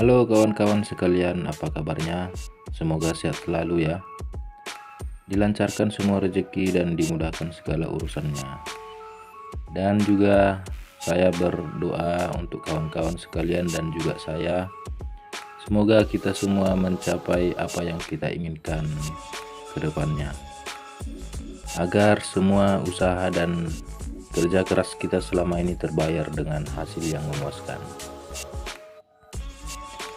Halo kawan-kawan sekalian, apa kabarnya? Semoga sehat selalu ya. Dilancarkan semua rezeki dan dimudahkan segala urusannya. Dan juga saya berdoa untuk kawan-kawan sekalian dan juga saya. Semoga kita semua mencapai apa yang kita inginkan ke depannya. Agar semua usaha dan kerja keras kita selama ini terbayar dengan hasil yang memuaskan.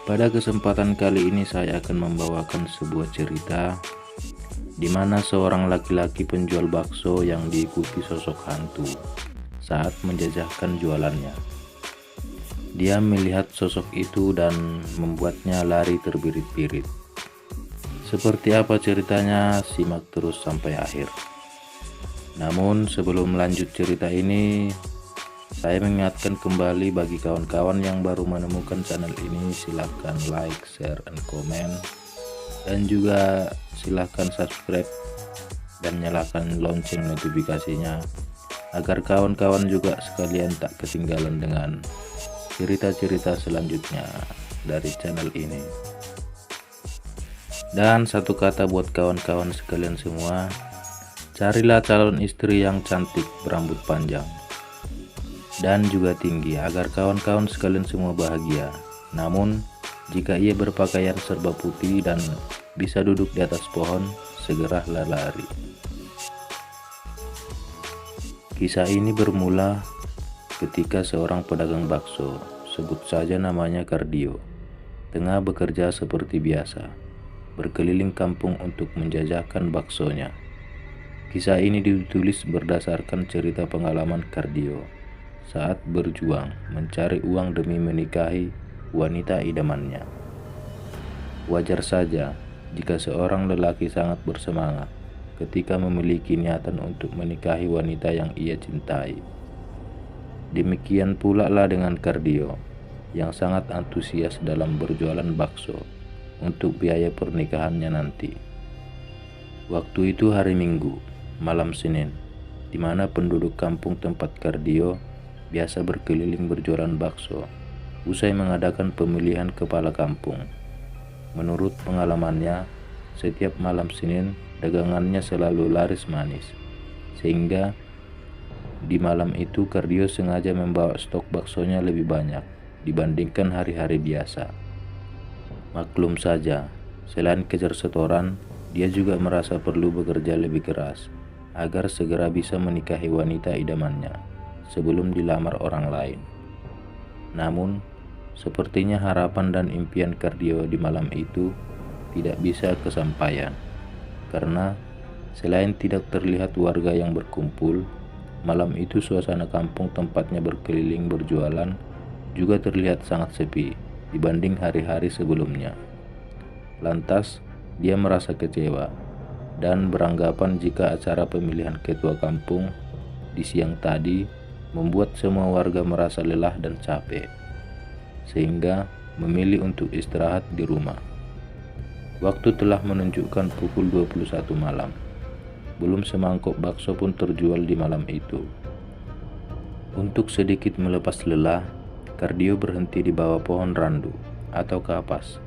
Pada kesempatan kali ini saya akan membawakan sebuah cerita di mana seorang laki-laki penjual bakso yang diikuti sosok hantu saat menjajahkan jualannya. Dia melihat sosok itu dan membuatnya lari terbirit-birit. Seperti apa ceritanya? Simak terus sampai akhir. Namun sebelum lanjut cerita ini, saya mengingatkan kembali bagi kawan-kawan yang baru menemukan channel ini, silahkan like, share, dan komen. Dan juga silahkan subscribe dan nyalakan lonceng notifikasinya agar kawan-kawan juga sekalian tak ketinggalan dengan cerita-cerita selanjutnya dari channel ini. Dan satu kata buat kawan-kawan sekalian semua, carilah calon istri yang cantik berambut panjang dan juga tinggi agar kawan-kawan sekalian semua bahagia. Namun jika ia berpakaian serba putih dan bisa duduk di atas pohon, segeralah lari. Kisah ini bermula ketika seorang pedagang bakso, sebut saja namanya Kardio, tengah bekerja seperti biasa, berkeliling kampung untuk menjajakan baksonya. Kisah ini ditulis berdasarkan cerita pengalaman Kardio saat berjuang mencari uang demi menikahi wanita idamannya. Wajar saja jika seorang lelaki sangat bersemangat ketika memiliki niatan untuk menikahi wanita yang ia cintai. Demikian pula lah dengan Kardio yang sangat antusias dalam berjualan bakso untuk biaya pernikahannya nanti. Waktu itu hari Minggu, malam Senin, di mana penduduk kampung tempat Kardio biasa berkeliling berjualan bakso usai mengadakan pemilihan kepala kampung. Menurut pengalamannya, setiap malam Senin dagangannya selalu laris manis, sehingga di malam itu Kardio sengaja membawa stok baksonya lebih banyak dibandingkan hari-hari biasa. Maklum saja, selain kejar setoran, dia juga merasa perlu bekerja lebih keras agar segera bisa menikahi wanita idamannya sebelum dilamar orang lain. Namun, sepertinya harapan dan impian Kardio di malam itu tidak bisa kesampaian, karena selain tidak terlihat warga yang berkumpul, malam itu suasana kampung tempatnya berkeliling berjualan juga terlihat sangat sepi dibanding hari-hari sebelumnya. Lantas, dia merasa kecewa dan beranggapan jika acara pemilihan ketua kampung di siang tadi membuat semua warga merasa lelah dan capek, sehingga memilih untuk istirahat di rumah. Waktu telah menunjukkan pukul 21 malam. Belum semangkok bakso pun terjual di malam itu. Untuk sedikit melepas lelah, Kardio berhenti di bawah pohon randu atau kapas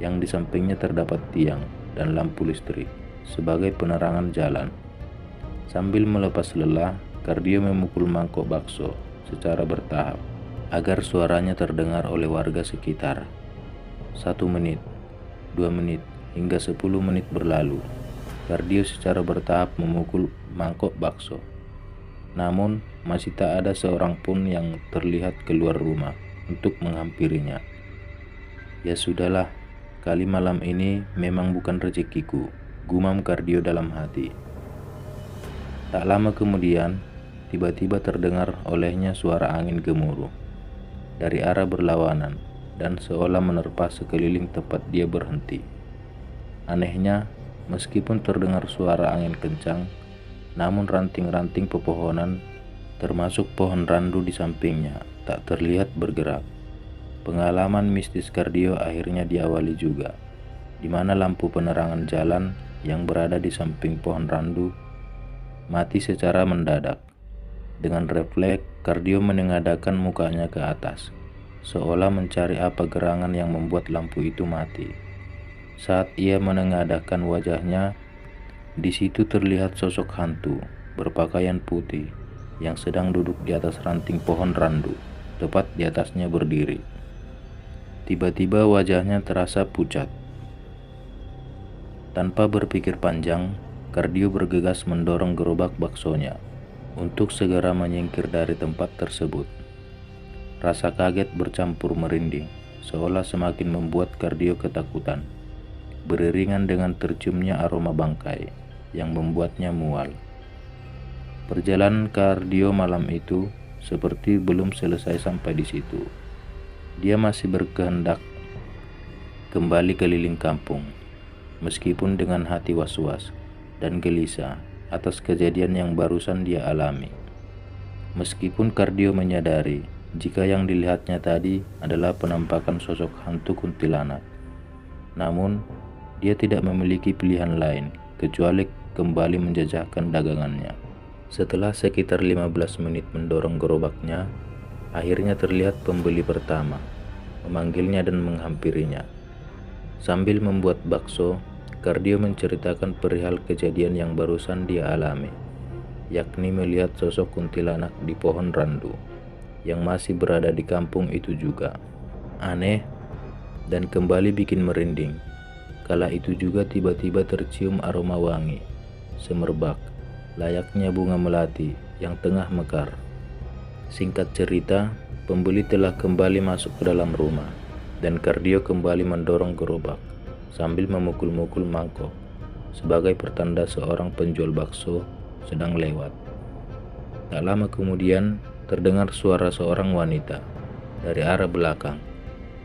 yang di sampingnya terdapat tiang dan lampu listrik sebagai penerangan jalan. Sambil melepas lelah, Kardio memukul mangkok bakso secara bertahap agar suaranya terdengar oleh warga sekitar. 1 menit, 2 menit, hingga 10 menit berlalu. Kardio secara bertahap memukul mangkok bakso. Namun, masih tak ada seorang pun yang terlihat keluar rumah untuk menghampirinya. Ya sudahlah, kali malam ini memang bukan rezekiku, gumam Kardio dalam hati. Tak lama kemudian, tiba-tiba terdengar olehnya suara angin gemuruh dari arah berlawanan dan seolah menerpa sekeliling tempat dia berhenti. Anehnya, meskipun terdengar suara angin kencang, namun ranting-ranting pepohonan termasuk pohon randu di sampingnya tak terlihat bergerak. Pengalaman mistis Kardio akhirnya diawali juga, di mana lampu penerangan jalan yang berada di samping pohon randu mati secara mendadak. Dengan refleks, Kardio menengadahkan mukanya ke atas seolah mencari apa gerangan yang membuat lampu itu mati. Saat ia menengadahkan wajahnya, di situ terlihat sosok hantu berpakaian putih yang sedang duduk di atas ranting pohon randu, tepat di atasnya berdiri. Tiba-tiba wajahnya terasa pucat. Tanpa berpikir panjang, Kardio bergegas mendorong gerobak baksonya untuk segera menyingkir dari tempat tersebut. Rasa kaget bercampur merinding, seolah semakin membuat Kardio ketakutan, beriringan dengan terciumnya aroma bangkai yang membuatnya mual. Perjalanan Kardio malam itu seperti belum selesai sampai di situ. Dia masih berkehendak kembali keliling kampung, meskipun dengan hati was-was dan gelisah atas kejadian yang barusan dia alami. Meskipun Kardio menyadari jika yang dilihatnya tadi adalah penampakan sosok hantu kuntilanak, namun dia tidak memiliki pilihan lain kecuali kembali menjajahkan dagangannya. Setelah sekitar 15 menit mendorong gerobaknya, akhirnya terlihat pembeli pertama memanggilnya dan menghampirinya. Sambil membuat bakso, Kardio menceritakan perihal kejadian yang barusan dia alami, yakni melihat sosok kuntilanak di pohon randu yang masih berada di kampung itu juga. Aneh dan kembali bikin merinding. Kala itu juga tiba-tiba tercium aroma wangi semerbak, layaknya bunga melati yang tengah mekar. Singkat cerita, pembeli telah kembali masuk ke dalam rumah dan Kardio kembali mendorong gerobak sambil memukul-mukul mangkok sebagai pertanda seorang penjual bakso sedang lewat. Tak lama kemudian terdengar suara seorang wanita dari arah belakang,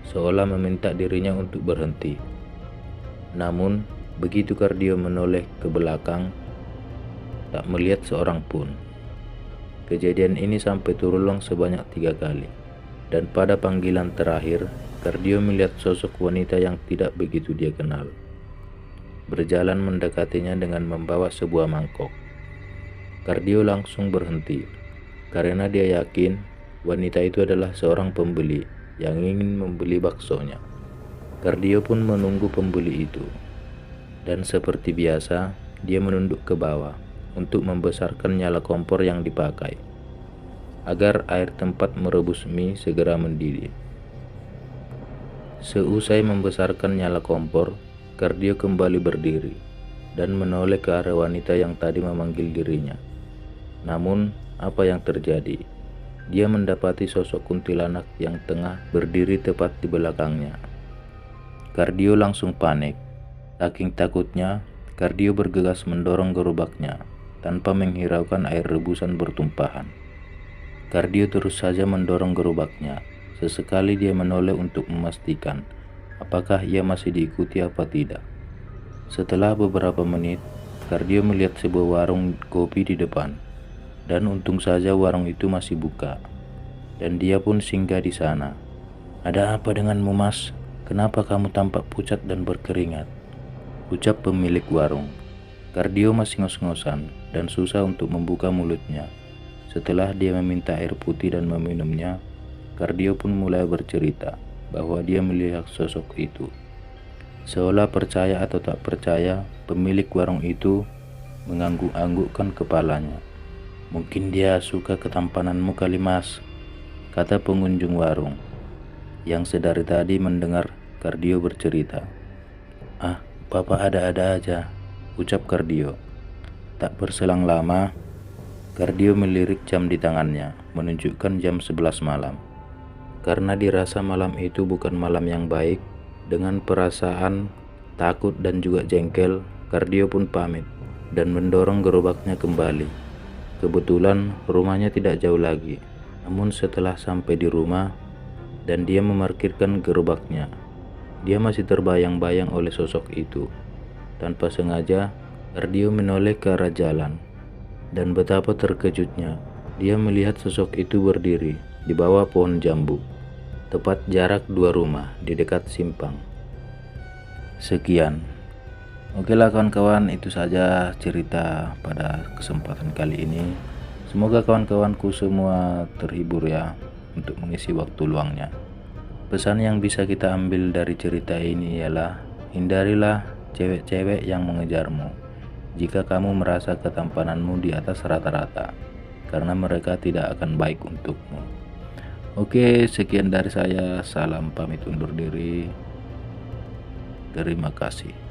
seolah meminta dirinya untuk berhenti. Namun, begitu Kardio menoleh ke belakang, tak melihat seorang pun. Kejadian ini sampai terulang sebanyak 3 kali, dan pada panggilan terakhir, Kardio melihat sosok wanita yang tidak begitu dia kenal berjalan mendekatinya dengan membawa sebuah mangkok. Kardio langsung berhenti karena dia yakin wanita itu adalah seorang pembeli yang ingin membeli baksonya. Kardio pun menunggu pembeli itu, dan seperti biasa dia menunduk ke bawah untuk membesarkan nyala kompor yang dipakai agar air tempat merebus mie segera mendidih. Seusai membesarkan nyala kompor, Kardio kembali berdiri dan menoleh ke arah wanita yang tadi memanggil dirinya. Namun, apa yang terjadi? Dia mendapati sosok kuntilanak yang tengah berdiri tepat di belakangnya. Kardio langsung panik. Saking takutnya, Kardio bergegas mendorong gerobaknya tanpa menghiraukan air rebusan bertumpahan. Kardio terus saja mendorong gerobaknya. Sesekali dia menoleh untuk memastikan apakah ia masih diikuti apa tidak. Setelah beberapa menit, Kardio melihat sebuah warung kopi di depan. Dan untung saja warung itu masih buka, dan dia pun singgah di sana. "Ada apa denganmu, Mas? Kenapa kamu tampak pucat dan berkeringat?" ucap pemilik warung. Kardio masih ngos-ngosan dan susah untuk membuka mulutnya. Setelah dia meminta air putih dan meminumnya, Kardio pun mulai bercerita bahwa dia melihat sosok itu. Seolah percaya atau tak percaya, pemilik warung itu mengangguk-anggukkan kepalanya. "Mungkin dia suka ketampananmu kali, Mas," kata pengunjung warung yang sedari tadi mendengar Kardio bercerita. "Ah, Bapak ada-ada aja," ucap Kardio. Tak berselang lama, Kardio melirik jam di tangannya, menunjukkan jam 11 malam. Karena dirasa malam itu bukan malam yang baik, dengan perasaan takut dan juga jengkel, Kardio pun pamit dan mendorong gerobaknya kembali. Kebetulan rumahnya tidak jauh lagi, namun setelah sampai di rumah dan dia memarkirkan gerobaknya, dia masih terbayang-bayang oleh sosok itu. Tanpa sengaja, Kardio menoleh ke arah jalan, dan betapa terkejutnya dia melihat sosok itu berdiri di bawah pohon jambu, tepat jarak 2 rumah di dekat simpang. Sekian. Oke lah kawan-kawan, itu saja cerita pada kesempatan kali ini. Semoga kawan-kawanku semua terhibur ya untuk mengisi waktu luangnya. Pesan yang bisa kita ambil dari cerita ini ialah hindarilah cewek-cewek yang mengejarmu jika kamu merasa ketampananmu di atas rata-rata, karena mereka tidak akan baik untukmu. Oke, sekian dari saya. Salam pamit undur diri. Terima kasih.